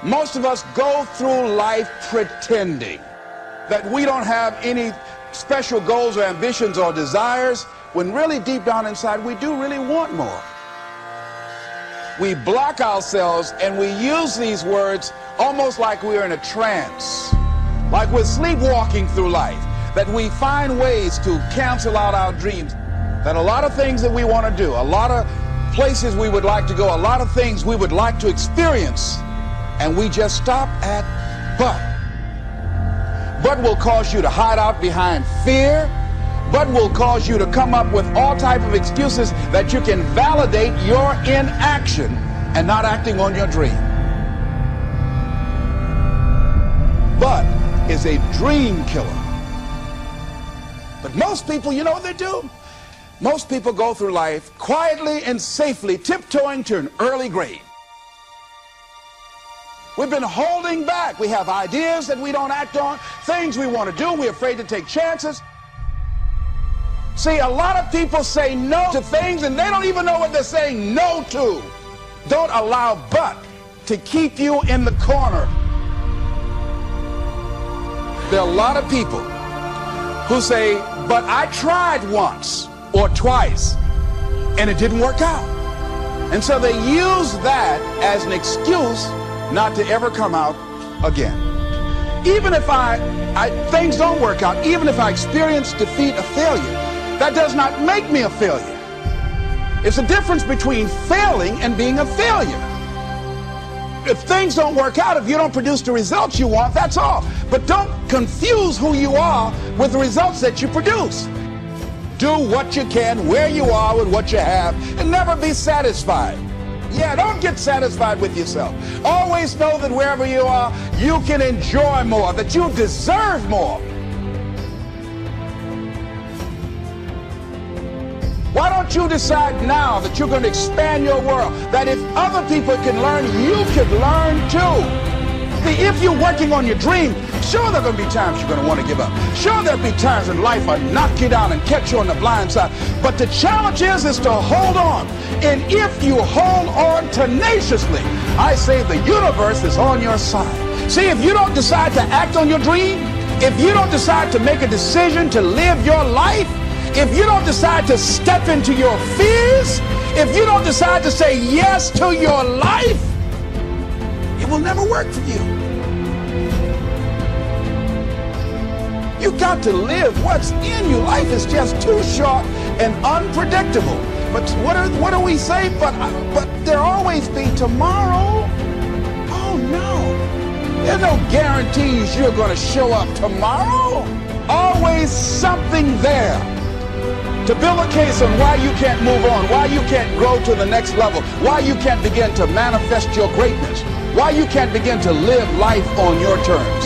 Most of us go through life pretending that we don't have any special goals or ambitions or desires, when really deep down inside we do really want more. We block ourselves and we use these words almost like we're in a trance, like we're sleepwalking through life, that we find ways to cancel out our dreams, that a lot of things that we want to do, a lot of places we would like to go, a lot of things we would like to experience, and we just stop at but. But will cause you to hide out behind fear. But will cause you to come up with all type of excuses that you can validate your inaction and not acting on your dream. But is a dream killer. But most people, you know what they do? Most people go through life quietly and safely tiptoeing to an early grave. We've been holding back. We have ideas that we don't act on, things we want to do. We're afraid to take chances. See, a lot of people say no to things and they don't even know what they're saying no to. Don't allow but to keep you in the corner. There are a lot of people who say, but I tried once or twice and it didn't work out. And so they use that as an excuse not to ever come out again. Even if things don't work out, even if I experience defeat or failure, that does not make me a failure. It's a difference between failing and being a failure. If things don't work out, if you don't produce the results you want, that's all. But don't confuse who you are with the results that you produce. Do what you can, where you are, with what you have, and never be satisfied. Yeah, don't get satisfied with yourself. Always know that wherever you are, you can enjoy more, that you deserve more. Why don't you decide now that you're going to expand your world, that if other people can learn, you can learn too. See, if you're working on your dream, sure there are going to be times you're going to want to give up. Sure there'll be times in life will knock you down and catch you on the blind side. But the challenge is to hold on. And if you hold on tenaciously, I say the universe is on your side. See, if you don't decide to act on your dream, if you don't decide to make a decision to live your life, if you don't decide to step into your fears, if you don't decide to say yes to your life, it will never work for you. You got to live what's in you. Life is just too short and unpredictable. But what do we say? But there'll always be tomorrow. Oh no. There's no guarantees you're going to show up tomorrow. Always something there to build a case on why you can't move on, why you can't grow to the next level, why you can't begin to manifest your greatness, why you can't begin to live life on your terms.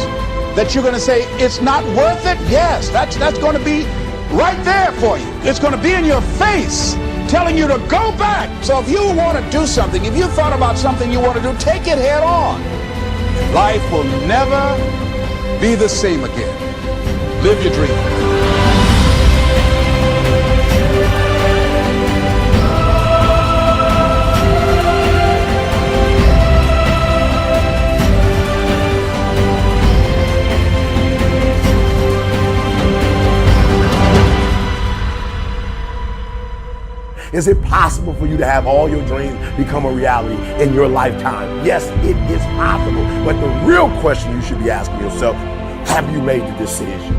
That you're going to say, it's not worth it? Yes, that's going to be right there for you. It's going to be in your face, telling you to go back. So if you want to do something, if you thought about something you want to do, take it head on. Life will never be the same again. Live your dream. Is it possible for you to have all your dreams become a reality in your lifetime? Yes, it is possible. But the real question you should be asking yourself, have you made the decision?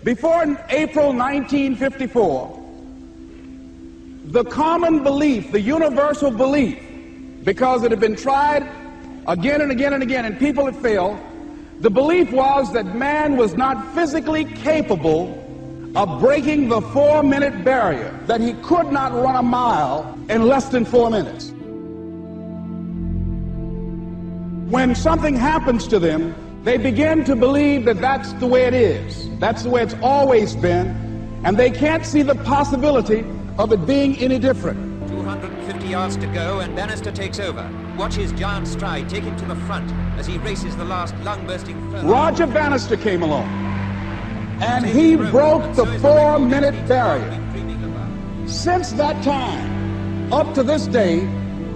Before April 1954, the common belief, the universal belief, because it had been tried again and again and again and people had failed, the belief was that man was not physically capable of breaking the 4-minute barrier, that he could not run a mile in less than 4 minutes. When something happens to them, they begin to believe that that's the way it is. That's the way it's always been, and they can't see the possibility of it being any different. 250 yards to go, and Bannister takes over. Watch his giant stride take him to the front as he races the last lung-bursting furlong. Roger Bannister came along, and he broke the 4-minute barrier. Since that time, up to this day,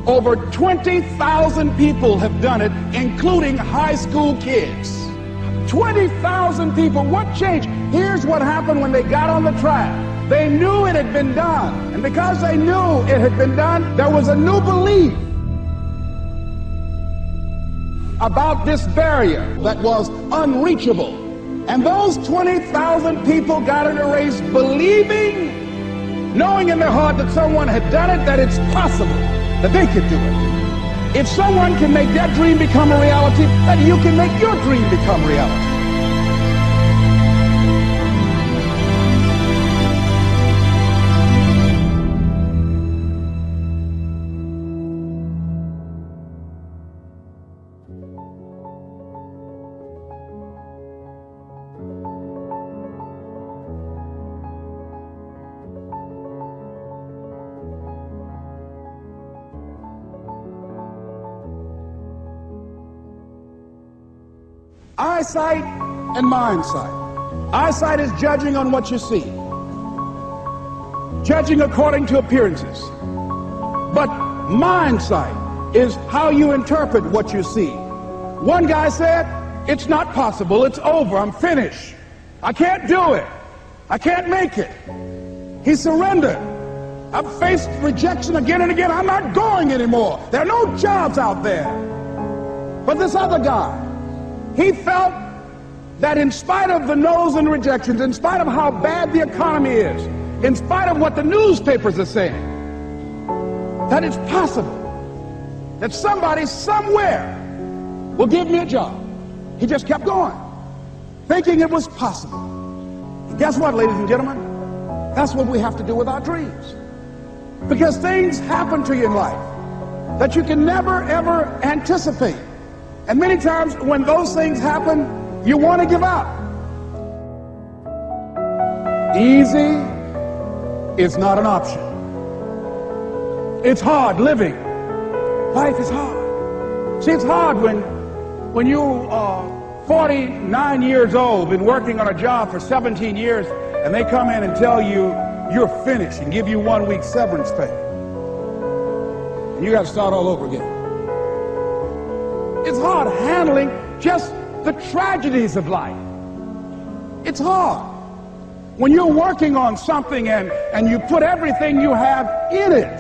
over 20,000 people have done it, including high school kids. 20,000 people. What changed? Here's what happened when they got on the track. They knew it had been done. And because they knew it had been done, there was a new belief about this barrier that was unreachable. And those 20,000 people got in a race believing, knowing in their heart that someone had done it, that it's possible, that they could do it. If someone can make their dream become a reality, then you can make your dream become reality. Eyesight and mindsight. Eyesight is judging on what you see, judging according to appearances. But mindsight is how you interpret what you see. One guy said, "It's not possible, it's over, I'm finished. I can't do it. I can't make it." He surrendered. I've faced rejection again and again. I'm not going anymore. There are no jobs out there. But this other guy, he felt that in spite of the no's and rejections, in spite of how bad the economy is, in spite of what the newspapers are saying, that it's possible that somebody somewhere will give me a job. He just kept going, thinking it was possible. And guess what, ladies and gentlemen? That's what we have to do with our dreams. Because things happen to you in life that you can never, ever anticipate. And many times when those things happen, you want to give up. Easy is not an option. It's hard living. Life is hard. See, it's hard when you are 49 years old, been working on a job for 17 years, and they come in and tell you you're finished and give you 1 week severance pay. And you got to start all over again. It's hard handling just the tragedies of life. It's hard when you're working on something and you put everything you have in it,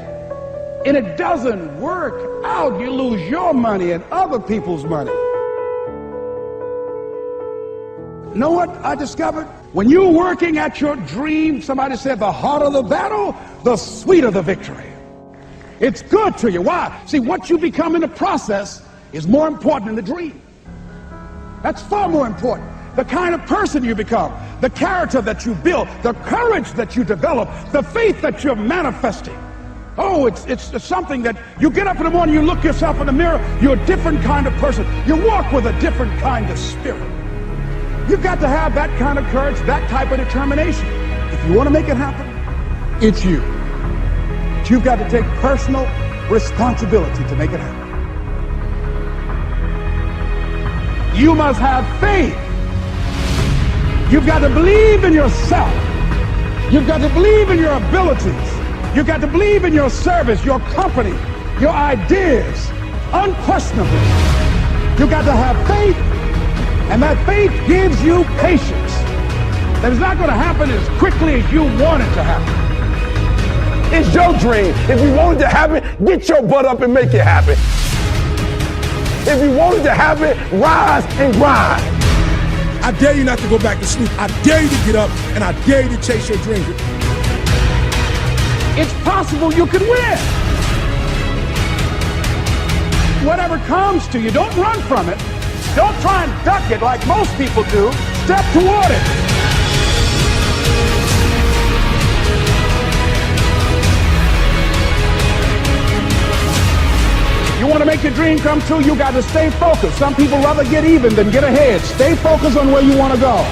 and it doesn't work out. You lose your money and other people's money. You know what I discovered? When you're working at your dream, somebody said the harder the battle, the sweeter the victory. It's good to you. Why? See, what you become in the process is more important than the dream. That's far more important. The kind of person you become, the character that you build, the courage that you develop, the faith that you're manifesting. Oh, it's something that you get up in the morning, you look yourself in the mirror, you're a different kind of person. You walk with a different kind of spirit. You've got to have that kind of courage, that type of determination. If you want to make it happen, it's you. But you've got to take personal responsibility to make it happen. You must have faith. You've got to believe in yourself. You've got to believe in your abilities. You've got to believe in your service, your company, your ideas, unquestionably. You've got to have faith, and that faith gives you patience. That it's not going to happen as quickly as you want it to happen. It's your dream. If you want it to happen, get your butt up and make it happen. If you want it to happen, rise and grind. I dare you not to go back to sleep. I dare you to get up, and I dare you to chase your dreams. It's possible you can win. Whatever comes to you, don't run from it. Don't try and duck it like most people do. Step toward it. You want to make your dream come true, you got to stay focused. Some people rather get even than get ahead. Stay focused on where you want to go.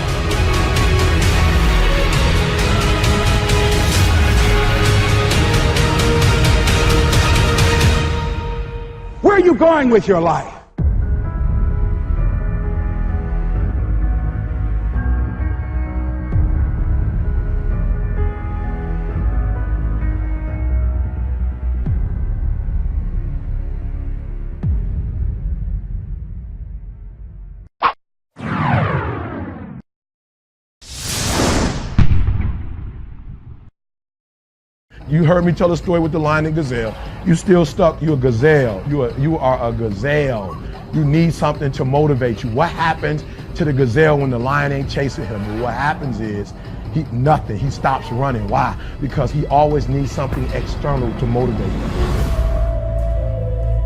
you going with your life? You heard me tell the story with the lion and gazelle. You still stuck. You're a gazelle. You are a gazelle. You need something to motivate you. What happens to the gazelle when the lion ain't chasing him? Well, what happens is nothing. He stops running. Why? Because he always needs something external to motivate him.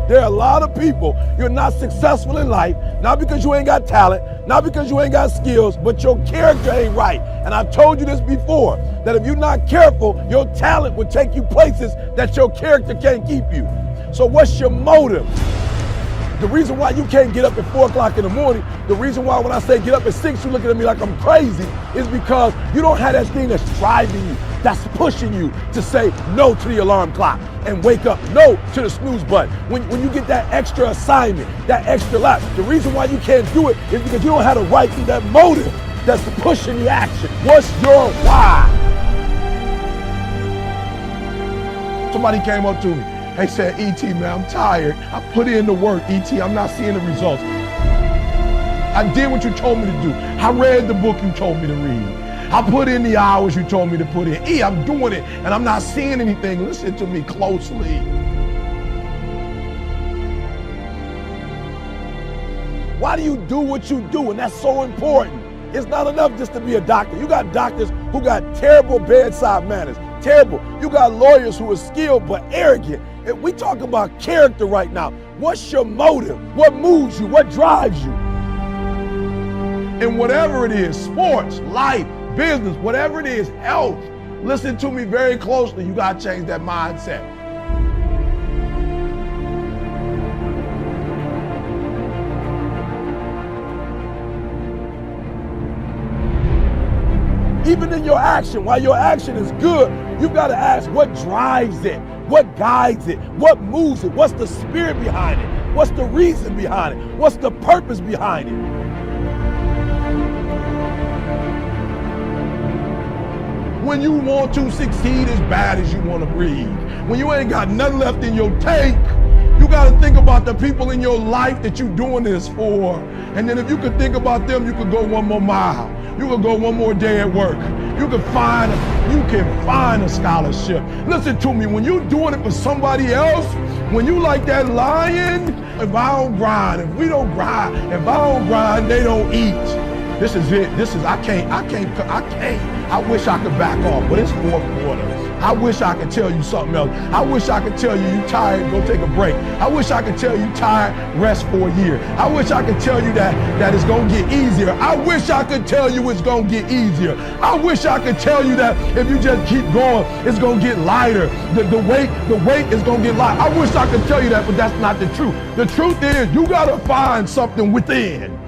There are a lot of people, you're not successful in life, not because you ain't got talent, not because you ain't got skills, but your character ain't right. And I've told you this before, that if you're not careful, your talent will take you places that your character can't keep you. So what's your motive? The reason why you can't get up at 4 o'clock in the morning, the reason why when I say get up at 6, you're looking at me like I'm crazy, is because you don't have that thing that's driving you, that's pushing you to say no to the alarm clock and wake up, no to the snooze button. When you get that extra assignment, that extra lap, the reason why you can't do it is because you don't have the right thing, that motive that's pushing the action. What's your why? Somebody came up to me. They said, E.T., man, I'm tired. I put in the work, E.T., I'm not seeing the results. I did what you told me to do. I read the book you told me to read. I put in the hours you told me to put in. I'm doing it, and I'm not seeing anything. Listen to me closely. Why do you do what you do? And that's so important. It's not enough just to be a doctor. You got doctors who got terrible bedside manners. Terrible. You got lawyers who are skilled but arrogant. And we talk about character right now. What's your motive? What moves you? What drives you? And whatever it is, sports, life, business, whatever it is, health, listen to me very closely. You got to change that mindset. Even in your action, while your action is good, you've got to ask what drives it, what guides it, what moves it, what's the spirit behind it, what's the reason behind it, what's the purpose behind it. When you want to succeed as bad as you want to breathe, when you ain't got nothing left in your tank, you got to think about the people in your life that you're doing this for. And then if you could think about them, you could go one more mile. You could go one more day at work. You can find a scholarship. Listen to me, when you're doing it for somebody else, when you like that lion, if I don't grind, if we don't grind, if I don't grind, they don't eat. This is it. I wish I could back off, but it's fourth quarter. I wish I could tell you something else. I wish I could tell you tired, go take a break. I wish I could tell you tired, rest for a year. I wish I could tell you that it's gonna get easier. I wish I could tell you it's gonna get easier. I wish I could tell you that if you just keep going, it's gonna get lighter. The weight is gonna get lighter. I wish I could tell you that, but that's not the truth. The truth is you gotta find something within.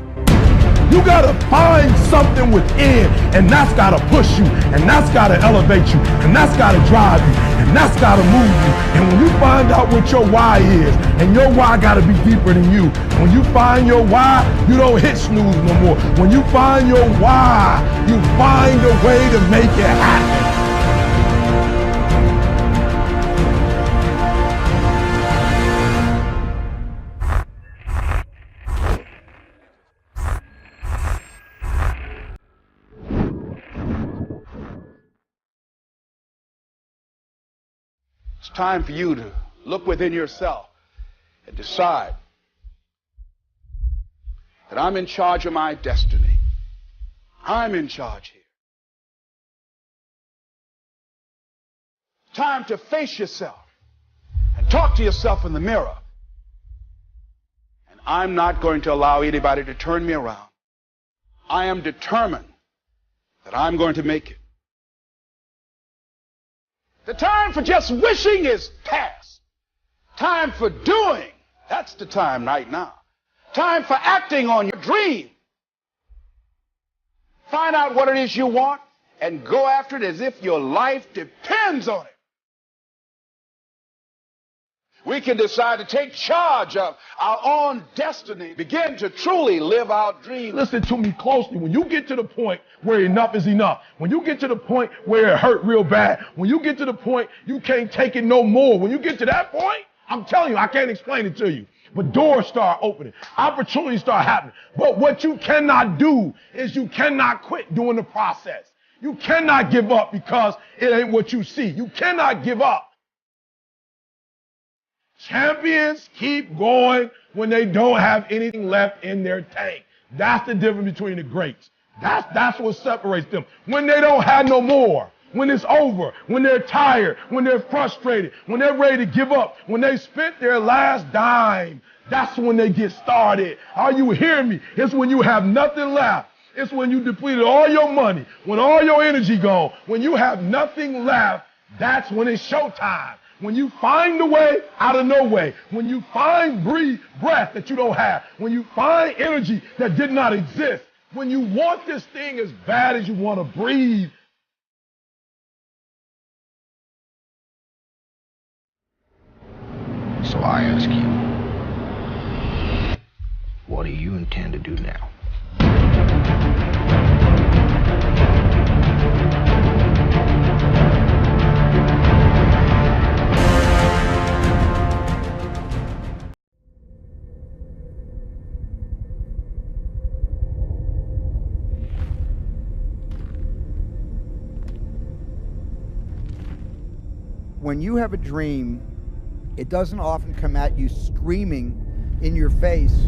You gotta find something within, and that's gotta push you, and that's gotta elevate you, and that's gotta drive you, and that's gotta move you. And when you find out what your why is, and your why gotta be deeper than you, when you find your why, you don't hit snooze no more. When you find your why, you find a way to make it happen. It's time for you to look within yourself and decide that I'm in charge of my destiny. I'm in charge here. Time to face yourself and talk to yourself in the mirror. And I'm not going to allow anybody to turn me around. I am determined that I'm going to make it. The time for just wishing is past. Time for doing, that's the time right now. Time for acting on your dream. Find out what it is you want and go after it as if your life depends on it. We can decide to take charge of our own destiny, begin to truly live our dreams. Listen to me closely. When you get to the point where enough is enough, when you get to the point where it hurt real bad, when you get to the point you can't take it no more, when you get to that point, I'm telling you, I can't explain it to you, but doors start opening, opportunities start happening. But what you cannot do is you cannot quit doing the process. You cannot give up because it ain't what you see. You cannot give up. Champions keep going when they don't have anything left in their tank. That's the difference between the greats. That's what separates them. When they don't have no more, when it's over, when they're tired, when they're frustrated, when they're ready to give up, when they spent their last dime, that's when they get started. Are you hearing me? It's when you have nothing left. It's when you depleted all your money, when all your energy gone, when you have nothing left, that's when it's showtime. When you find a way out of no way, when you find breath that you don't have, when you find energy that did not exist, when you want this thing as bad as you want to breathe. So I ask you, what do you intend to do now? When you have a dream, it doesn't often come at you screaming in your face.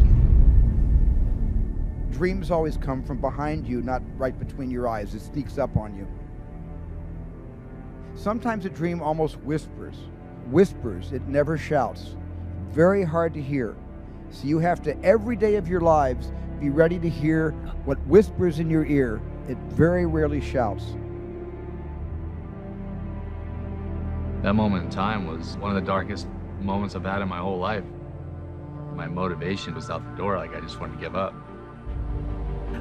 Dreams always come from behind you, not right between your eyes. It sneaks up on you. Sometimes a dream almost whispers. Whispers, it never shouts. Very hard to hear. So you have to, every day of your lives, be ready to hear what whispers in your ear. It very rarely shouts. That moment in time was one of the darkest moments I've had in my whole life. My motivation was out the door, like I just wanted to give up.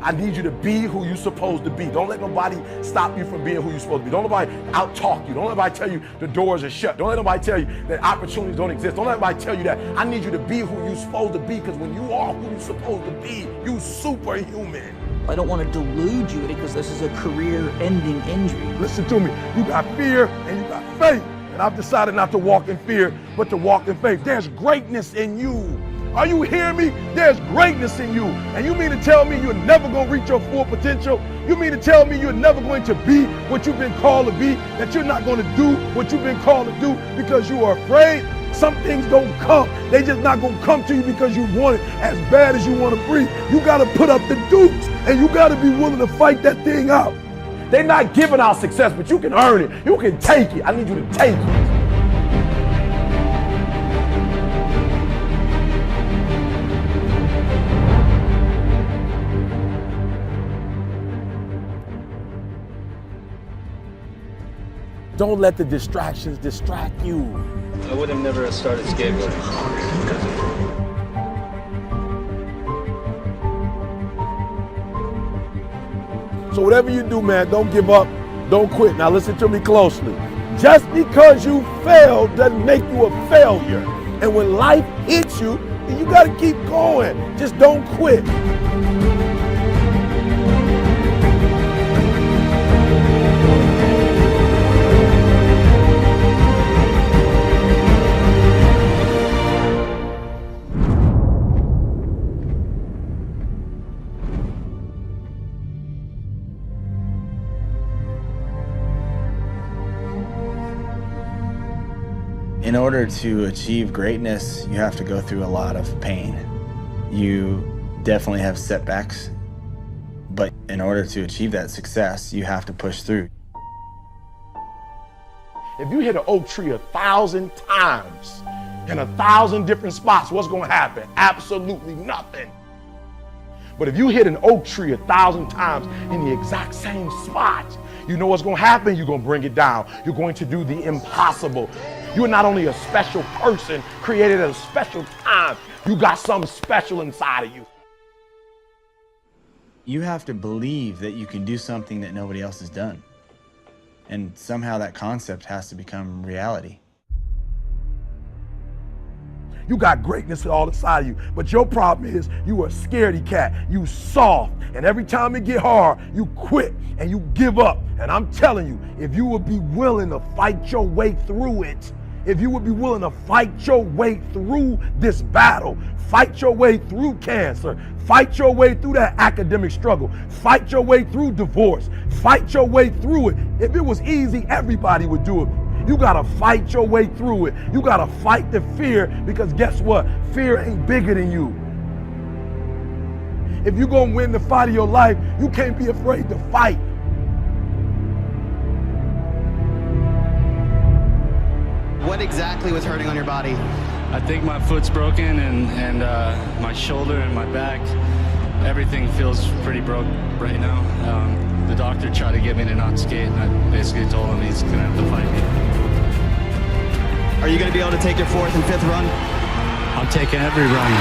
I need you to be who you're supposed to be. Don't let nobody stop you from being who you're supposed to be. Don't let nobody out-talk you. Don't let nobody tell you the doors are shut. Don't let nobody tell you that opportunities don't exist. Don't let nobody tell you that. I need you to be who you're supposed to be, because when you are who you're supposed to be, you superhuman. I don't want to delude you because this is a career-ending injury. Listen to me. You got fear and you got faith. And I've decided not to walk in fear, but to walk in faith. There's greatness in you. Are you hearing me? There's greatness in you. And you mean to tell me you're never going to reach your full potential? You mean to tell me you're never going to be what you've been called to be? That you're not going to do what you've been called to do because you are afraid? Some things don't come. They just not going to come to you because you want it as bad as you want to breathe. You got to put up the dukes, and you got to be willing to fight that thing out. They're not giving out success, but you can earn it. You can take it. I need you to take it. Don't let the distractions distract you. I would have never started skateboarding. So whatever you do, man, don't give up, don't quit. Now listen to me closely. Just because you failed doesn't make you a failure. And when life hits you, you gotta keep going. Just don't quit. In order to achieve greatness, you have to go through a lot of pain. You definitely have setbacks, but in order to achieve that success, you have to push through. If you hit an oak tree 1,000 times in 1,000 different spots, what's gonna happen? Absolutely nothing. But if you hit an oak tree 1,000 times in the exact same spot, you know what's gonna happen? You're gonna bring it down. You're going to do the impossible. You're not only a special person created at a special time, you got something special inside of you. You have to believe that you can do something that nobody else has done. And somehow that concept has to become reality. You got greatness all inside of you. But your problem is you are a scaredy cat. You soft. And every time it get hard, you quit and you give up. And I'm telling you, if you would be willing to fight your way through it, if you would be willing to fight your way through this battle, fight your way through cancer, fight your way through that academic struggle, fight your way through divorce, fight your way through it. If it was easy, everybody would do it. You gotta fight your way through it. You gotta fight the fear, because guess what? Fear ain't bigger than you. If you're gonna win the fight of your life, you can't be afraid to fight. What exactly was hurting on your body? I think my foot's broken and my shoulder and my back. Everything feels pretty broke right now. The doctor tried to get me to not skate, and I basically told him he's gonna have to fight me. Are you gonna be able to take your 4th and 5th run? I'm taking every run.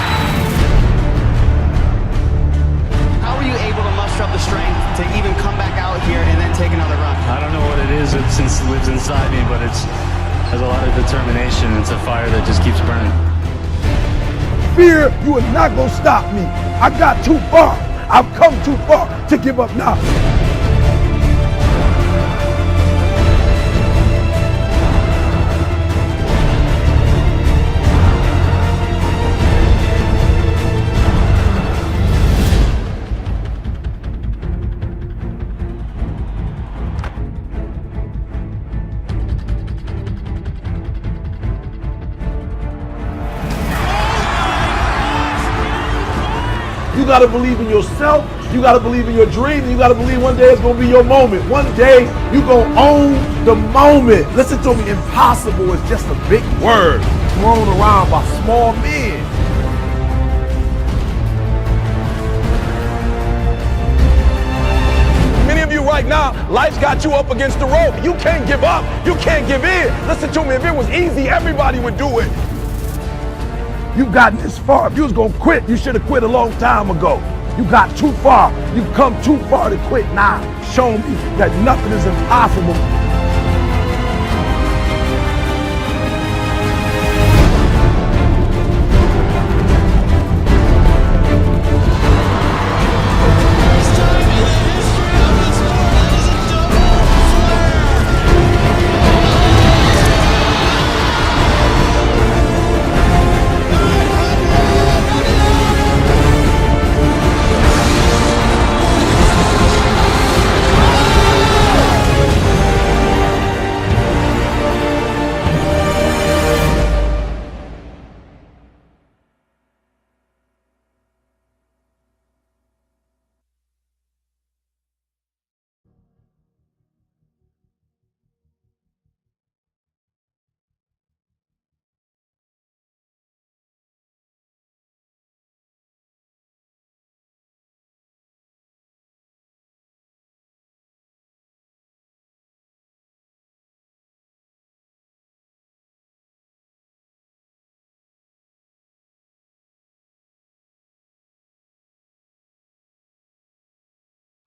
How were you able to muster up the strength to even come back out here and then take another run? I don't know what it is that lives inside me, but it has a lot of determination. It's a fire that just keeps burning. Fear, you are not gonna stop me. I got too far. I've come too far to give up now. You gotta believe in yourself, you gotta believe in your dream, you gotta believe one day it's gonna be your moment. One day you gonna own the moment. Listen to me, impossible is just a big word thrown around by small men. Many of you right now, life's got you up against the rope. You can't give up, you can't give in. Listen to me, if it was easy, everybody would do it. You've gotten this far. If you was gonna quit, you should have quit a long time ago. You got too far. You've come too far to quit now. Show me that nothing is impossible.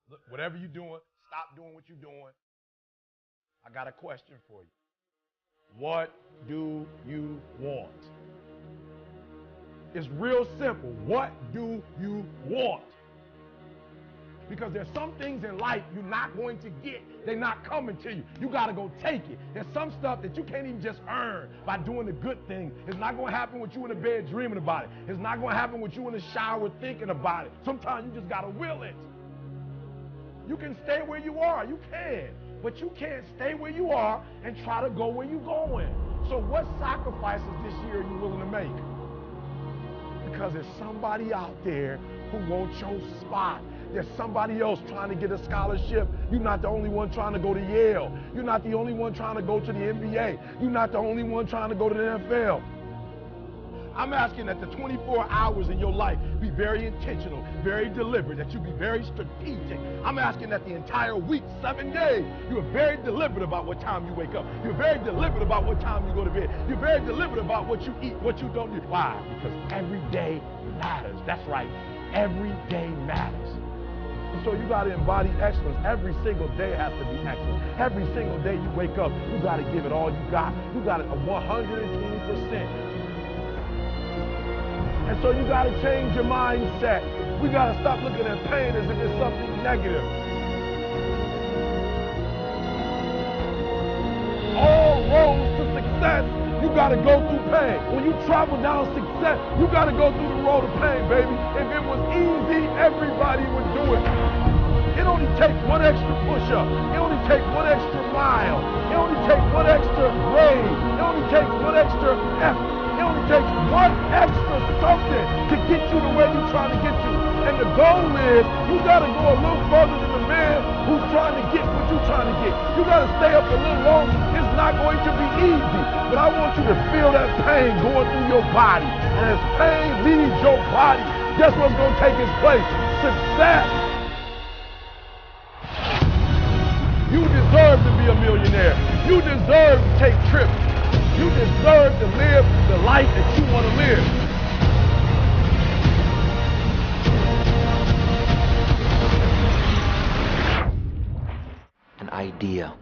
Look, whatever you're doing, stop doing what you're doing. I got a question for you. What do you want? It's real simple. What do you want? Because there's some things in life you're not going to get. They're not coming to you. You got to go take it. There's some stuff that you can't even just earn by doing the good things. It's not going to happen with you in the bed dreaming about it. It's not going to happen with you in the shower thinking about it. Sometimes you just got to will it. You can stay where you are. You can. But you can't stay where you are and try to go where you're going. So what sacrifices this year are you willing to make? Because there's somebody out there who wants your spot. There's somebody else trying to get a scholarship. You're not the only one trying to go to Yale. You're not the only one trying to go to the NBA. You're not the only one trying to go to the NFL. I'm asking that the 24 hours in your life be very intentional, very deliberate, that you be very strategic. I'm asking that the entire week, 7 days, you are very deliberate about what time you wake up. You're very deliberate about what time you go to bed. You're very deliberate about what you eat, what you don't eat. Why? Because every day matters. That's right. Every day matters. And so you got to embody excellence. Every single day has to be excellent. Every single day you wake up, you got to give it all you got. You got it 120%. And so you got to change your mindset. We got to stop looking at pain as if it's something negative. All roads to success, you got to go through pain. When you travel down success, you got to go through the road of pain, baby. If it was easy, everybody would do it. It only takes one extra push-up. It only takes one extra mile. It only takes one extra grade. It only takes one extra effort. It only takes one extra something to get you to where you're trying to get to. And the goal is, you got to go a little further than the man who's trying to get what you're trying to get. You got to stay up a little longer. It's not going to be easy. But I want you to feel that pain going through your body. And as pain leaves your body, guess what's going to take its place? Success. You deserve to be a millionaire. You deserve to take trips. You deserve to live the life that you want to live. An idea.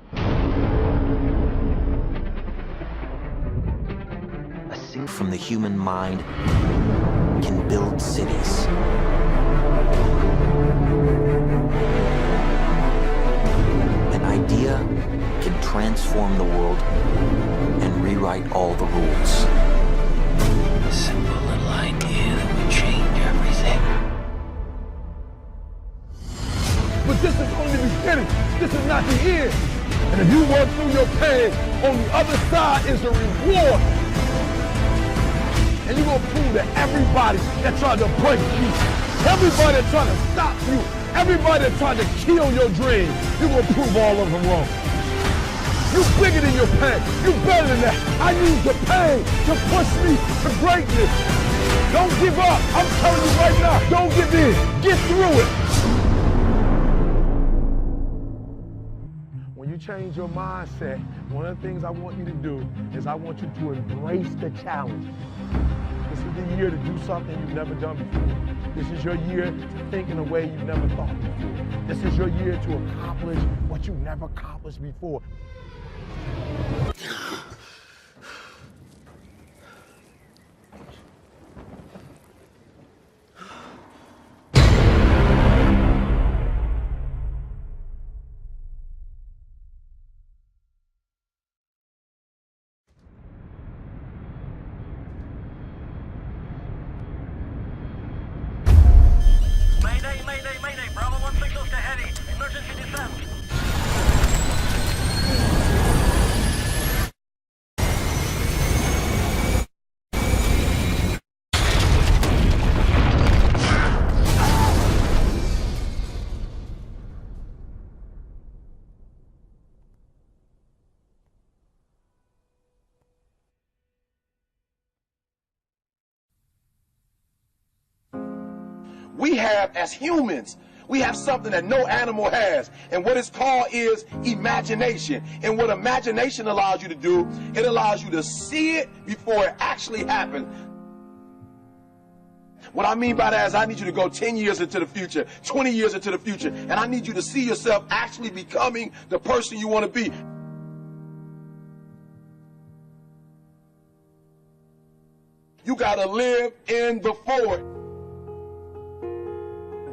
A thing from the human mind can build cities. An idea can transform the world and rewrite all the rules. A simple little idea that would change everything. But this is only the beginning. This is not the end. And if you work through your pain, on the other side is the reward. And you're going to prove to everybody that tried to break you, everybody that tried to stop you, everybody that tried to kill your dream, you're going to prove all of them wrong. You're bigger than your pain. You're better than that. I use the pain to push me to greatness. Don't give up. I'm telling you right now, don't give in. Get through it. When you change your mindset, one of the things I want you to do is I want you to embrace the challenge. This is the year to do something you've never done before. This is your year to think in a way you've never thought before. This is your year to accomplish what you've never accomplished before. Mayday, Bravo 160 to heavy. Emergency descent. We have, as humans, we have something that no animal has. And what it's called is imagination. And what imagination allows you to do, it allows you to see it before it actually happens. What I mean by that is I need you to go 10 years into the future, 20 years into the future, and I need you to see yourself actually becoming the person you want to be. You got to live in the forward.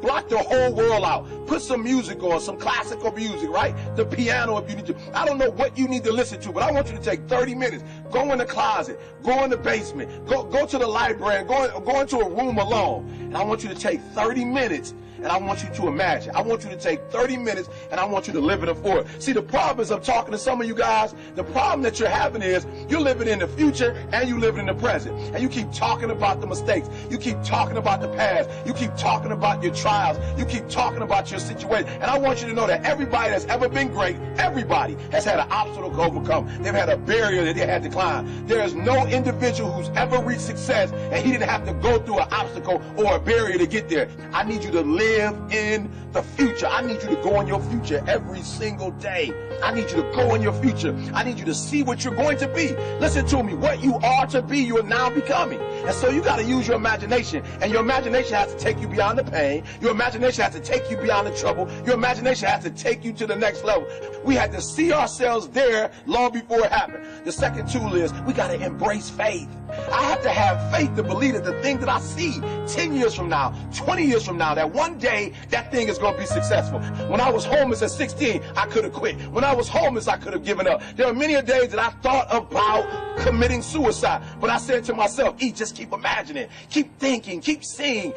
Block the whole world out. Put some music on, some classical music, right? The piano if you need to. I don't know what you need to listen to, but I want you to take 30 minutes. Go in the closet. Go in the basement. Go to the library. Go into a room alone. And I want you to take 30 minutes and I want you to imagine. I want you to take 30 minutes and I want you to live in the forward. See, the problem is I'm talking to some of you guys. The problem that you're having is you're living in the future and you're living in the present. And you keep talking about the mistakes. You keep talking about the past. You keep talking about your trials. You keep talking about your situation. And I want you to know that everybody that's ever been great, everybody has had an obstacle to overcome. They've had a barrier that they had to climb. There is no individual who's ever reached success and he didn't have to go through an obstacle or a barrier to get there. I need you to live in the future. I need you to go in your future every single day. I need you to go in your future. I need you to see what you're going to be. Listen to me. What you are to be, you are now becoming. And so you got to use your imagination. And your imagination has to take you beyond the pain. Your imagination has to take you beyond the trouble. Your imagination has to take you to the next level. We had to see ourselves there long before it happened. The second tool is we got to embrace faith. I have to have faith to believe that the thing that I see 10 years from now, 20 years from now, that one day that thing is going to be successful. When I was homeless at 16, I could have quit. When I was homeless, I could have given up. There are many days that I thought about committing suicide, but I said to myself, just keep imagining, keep thinking, keep seeing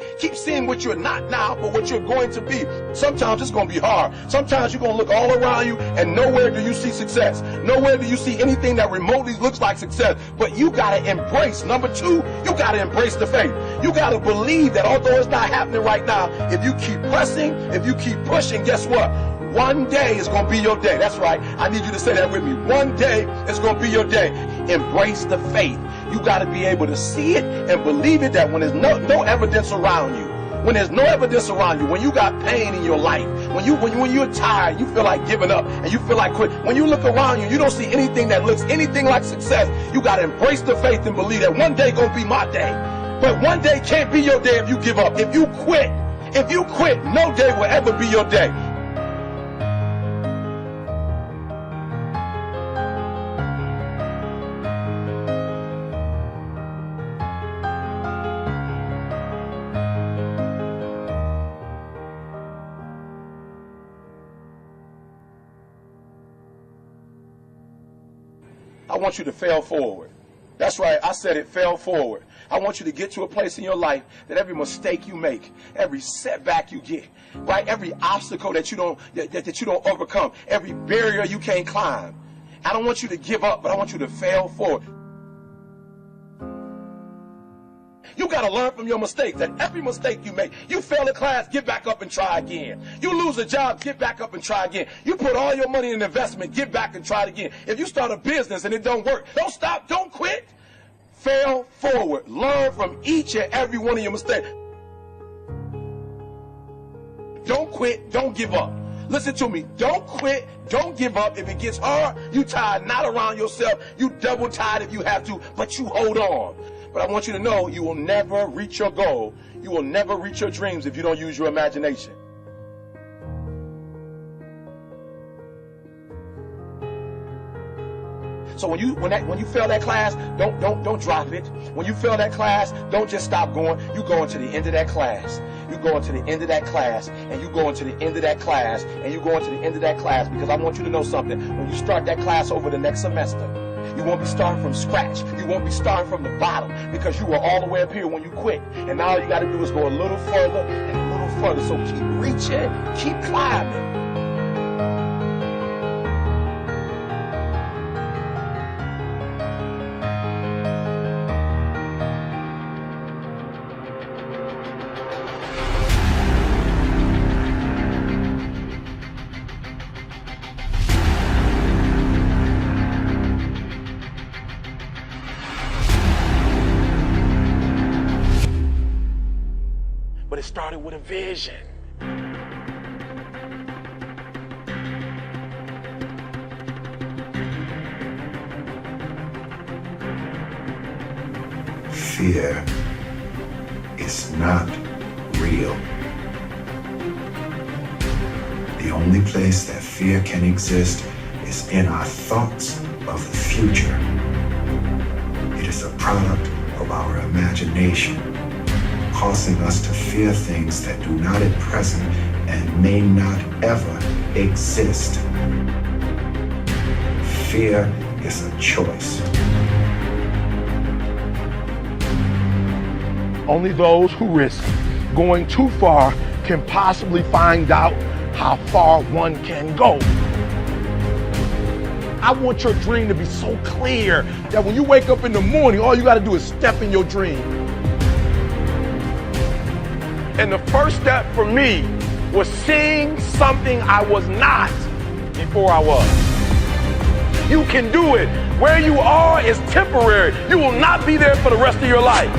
what you're not now, but what you're going to be. Sometimes it's going to be hard. Sometimes you're going to look all around you and nowhere do you see success. Nowhere do you see anything that remotely looks like success. But you got to embrace. Number two, you got to embrace the faith. You got to believe that although it's not happening right now, if you keep pressing, if you keep pushing, guess what? One day is going to be your day. That's right. I need you to say that with me. One day is going to be your day. Embrace the faith. You got to be able to see it and believe it, that when there's no evidence around you, when there's no evidence around you, when you got pain in your life, when you're tired, you feel like giving up and you feel like quit. When you look around you, you don't see anything that looks anything like success. You got to embrace the faith and believe that one day going to be my day. But one day can't be your day if you give up. If you quit, no day will ever be your day. I want you to fail forward. That's right, I said it, fail forward. I want you to get to a place in your life that every mistake you make, every setback you get, right, every obstacle that you don't overcome, every barrier you can't climb. I don't want you to give up, but I want you to fail forward. You got to learn from your mistakes, that every mistake you make, you fail a class, get back up and try again. You lose a job, get back up and try again. You put all your money in investment, get back and try it again. If you start a business and it don't work, don't stop, don't quit. Fail forward. Learn from each and every one of your mistakes. Don't quit, don't give up. Listen to me, don't quit, don't give up. If it gets hard, you tired, not around yourself, you double tired if you have to, but you hold on. But I want you to know you will never reach your goal. You will never reach your dreams if you don't use your imagination. So when you fail that class, don't drop it. When you fail that class, don't just stop going. You go into the end of that class. You go into the end of that class, and you go into the end of that class, and you go into the end of that class, because I want you to know something. When you start that class over the next semester, you won't be starting from scratch. You won't be starting from the bottom, because you were all the way up here when you quit. And now all you got to do is go a little further and a little further. So keep reaching, keep climbing. But it started with a vision. Fear is not real. The only place that fear can exist is in our thoughts of the future. It is a product of our imagination, causing us to fear things that do not at present and may not ever exist. Fear is a choice. Only those who risk going too far can possibly find out how far one can go. I want your dream to be so clear that when you wake up in the morning, all you got to do is step in your dream. And the first step for me was seeing something I was not before I was. You can do it. Where you are is temporary. You will not be there for the rest of your life.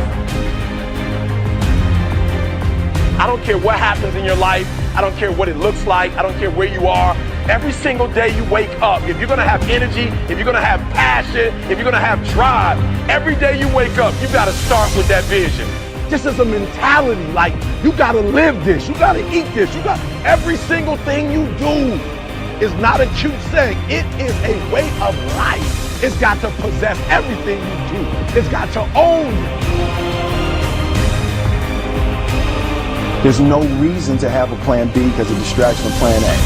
I don't care what happens in your life. I don't care what it looks like. I don't care where you are. Every single day you wake up, if you're gonna have energy, if you're gonna have passion, if you're gonna have drive, every day you wake up, you gotta start with that vision. This is a mentality, like you gotta live this, you gotta eat this, every single thing you do is not a cute saying, it is a way of life. It's got to possess everything you do. It's got to own you. There's no reason to have a plan B because it distracts from plan A.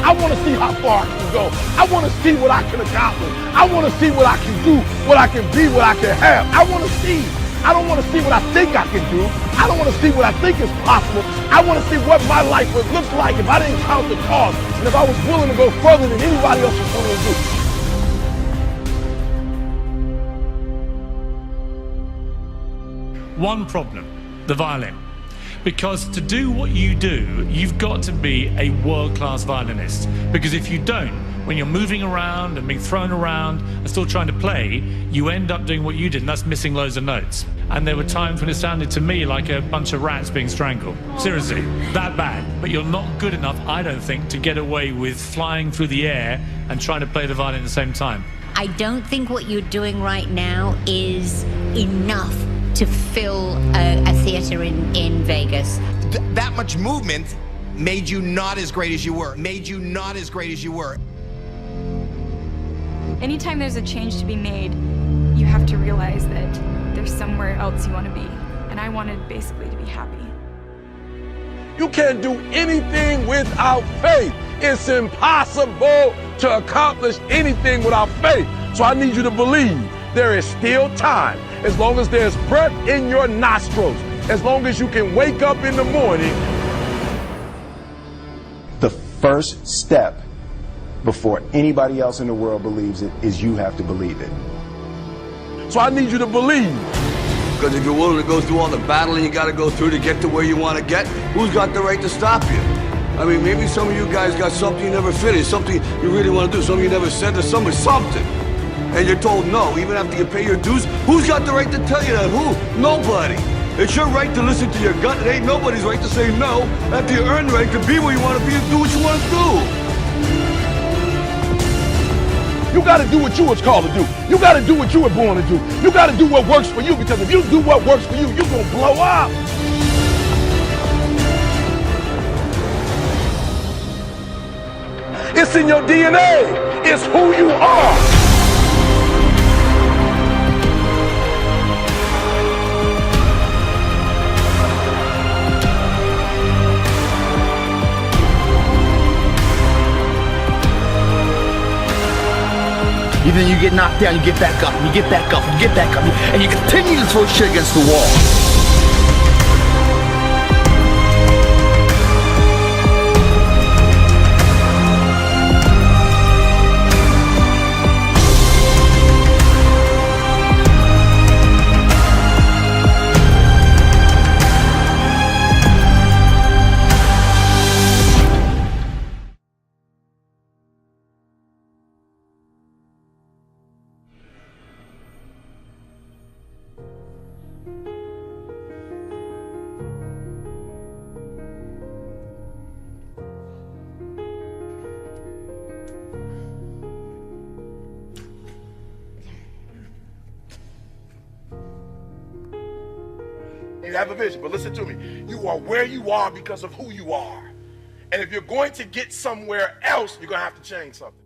I want to see how far I can go. I want to see what I can accomplish. I want to see what I can do, what I can be, what I can have. I want to see. I don't want to see what I think I can do. I don't want to see what I think is possible. I want to see what my life would look like if I didn't count the cost and if I was willing to go further than anybody else was willing to do. One problem, the violin. Because to do what you do, you've got to be a world-class violinist. Because if you don't, when you're moving around and being thrown around and still trying to play, you end up doing what you did, and that's missing loads of notes. And there were times when it sounded to me like a bunch of rats being strangled. Seriously, that bad. But you're not good enough, I don't think, to get away with flying through the air and trying to play the violin at the same time. I don't think what you're doing right now is enough to fill a theater in Vegas. That much movement made you not as great as you were. Anytime there's a change to be made, you have to realize that there's somewhere else you want to be. And I wanted basically to be happy. You can't do anything without faith. It's impossible to accomplish anything without faith. So I need you to believe there is still time. As long as there's breath in your nostrils, as long as you can wake up in the morning. The first step before anybody else in the world believes it is you have to believe it. So I need you to believe. Because if you're willing to go through all the battling you got to go through to get to where you want to get, who's got the right to stop you? I mean, maybe some of you guys got something you never finished, something you really want to do, something you never said to someone, something. And you're told no, even after you pay your dues. Who's got the right to tell you that? Who? Nobody. It's your right to listen to your gut. It ain't nobody's right to say no after you earn the right to be where you want to be and do what you want to do. You got to do what you was called to do. You got to do what you were born to do. You got to do what works for you, because if you do what works for you, you're going to blow up. It's in your DNA. It's who you are. Even then you get knocked down, you get back up, and you get back up, and you get back up, and you continue to throw shit against the wall. You have a vision, but listen to me. You are where you are because of who you are. And if you're going to get somewhere else, you're going to have to change something.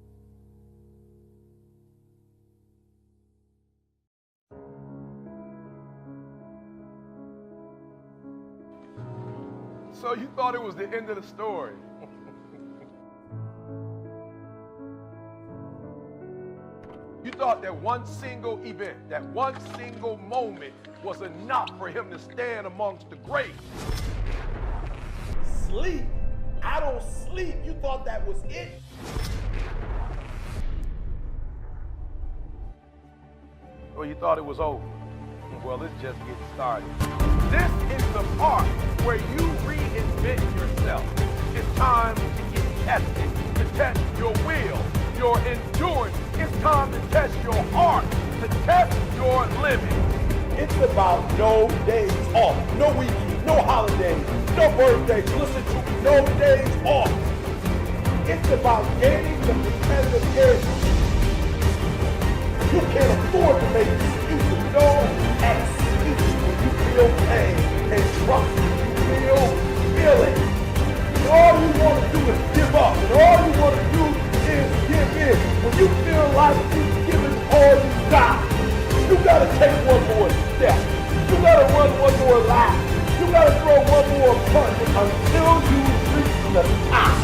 So you thought it was the end of the story. You thought that one single event, that one single moment was enough for him to stand amongst the greats. Sleep. I don't sleep. You thought that was it? Well, you thought it was over. Well, let's just get started. This is the part where you reinvent yourself. It's time to get tested, to test your will, your endurance. It's time to test your heart, to test your limit. It's about no days off, no weekends, no holidays, no birthdays. Listen to me, no days off. It's about gaining the competitive edge. You can't afford to make excuses. No excuse when you feel pain, and trust me, you will feel it. And all you want to do is give up, and all you want to do is life is giving all you got. You gotta take one more step. You gotta run one more lap. You gotta throw one more punch until you reach the top.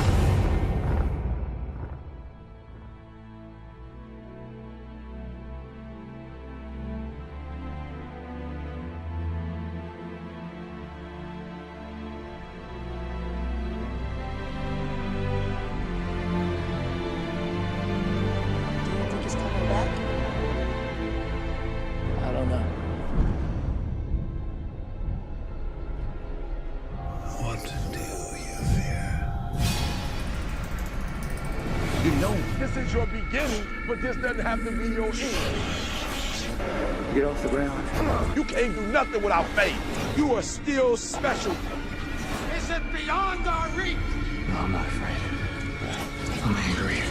I don't know. What do you fear? You know, This is your beginning, but this doesn't have to be your end. get off the ground. You can't do nothing without faith. You are still special. Is it beyond our reach? No, I'm not afraid. I'm angry.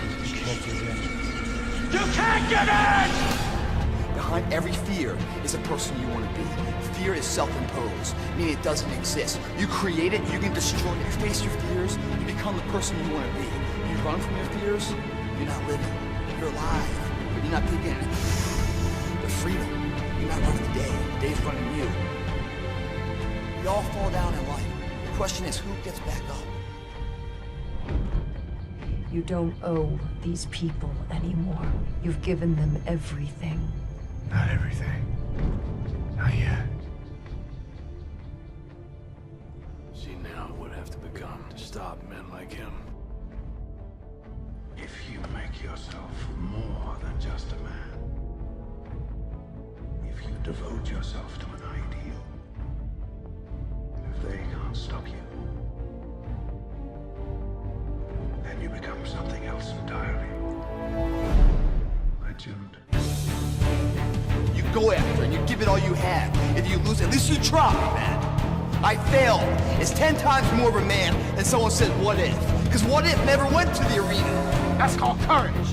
You can't get in! Behind every fear is a person you want to be. Fear is self-imposed, meaning it doesn't exist. You create it, you can destroy it. You face your fears, you become the person you want to be. You run from your fears, you're not living. You're alive, but you're not taking the freedom. You're not running the day. The day's running you. We all fall down in life. The question is, who gets back up? You don't owe these people anymore. You've given them everything. Not everything. Not yet. See now it would have to become to stop men like him. If you make yourself more than just a man, if you devote yourself to an ideal, if they can't stop you, then you become something else entirely. Legend. You go after it, and you give it all you have. If you lose, at least you try, man. I failed. It's 10 times more of a man than someone said, what if? Because what if never went to the arena? That's called courage.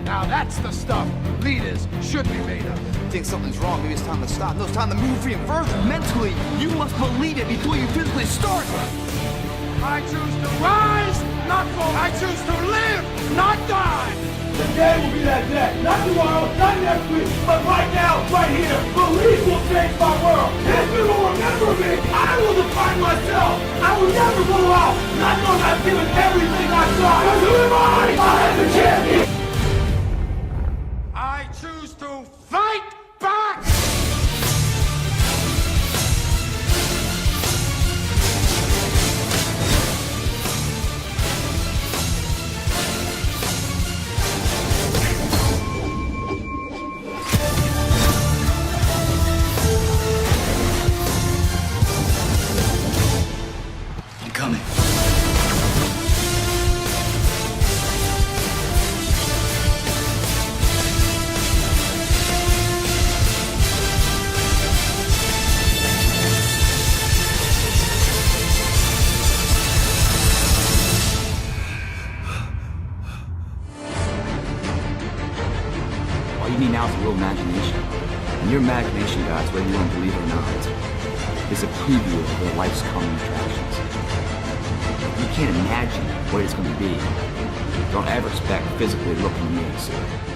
Now that's the stuff leaders should be made of. Think something's wrong, maybe it's time to stop. No, it's time to move even further. Mentally, you must believe it before you physically start. I choose to rise, not fall. I choose to live, not die. The day will be that day. Not tomorrow, not next week, but right now, right here. Belief will change my world. History will remember me. I will define myself. I will never go out not knowing I've given everything I've got. Because who am I? I am the champion. I choose to fight back. I'm coming. All you need now is a little imagination. And your imagination, guys, whether you want to believe it or not, is a preview of where life's coming attractions. You can't imagine what it's going to be. Don't ever expect physically looking at me and see it.